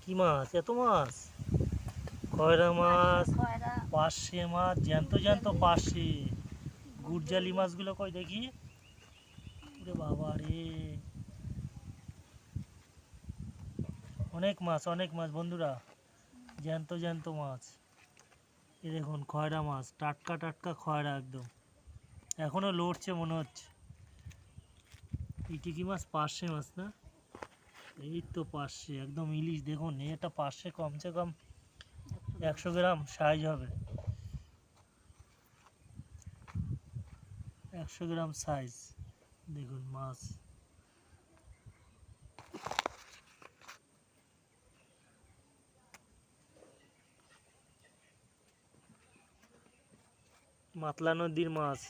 কি মাছ, এত মাছ? খয়রা মাছ, পার্শে মাছ, জ্যান্ত জ্যান্ত পার্শে। গুড়জালি মাছগুলো কই দেখি। ওরে বাবা রে, অনেক মাছ বন্ধুরা, জ্যান্ত জ্যান্ত মাছ। এ দেখুন খয়রা মাছ, টাটকা টাটকা খয়রা একদম, এখনো লড়ছে মনে হচ্ছে। ইটিকি মাছ, পার্শে মাছ না? এই তো পার্শে, একদম ইলিশ। দেখুন এটা পার্শে কমসে কম 100 গ্রাম সাইজ হবে, 100 গ্রাম সাইজ। দেখুন মাছ, মাতলা নদীর মাছ।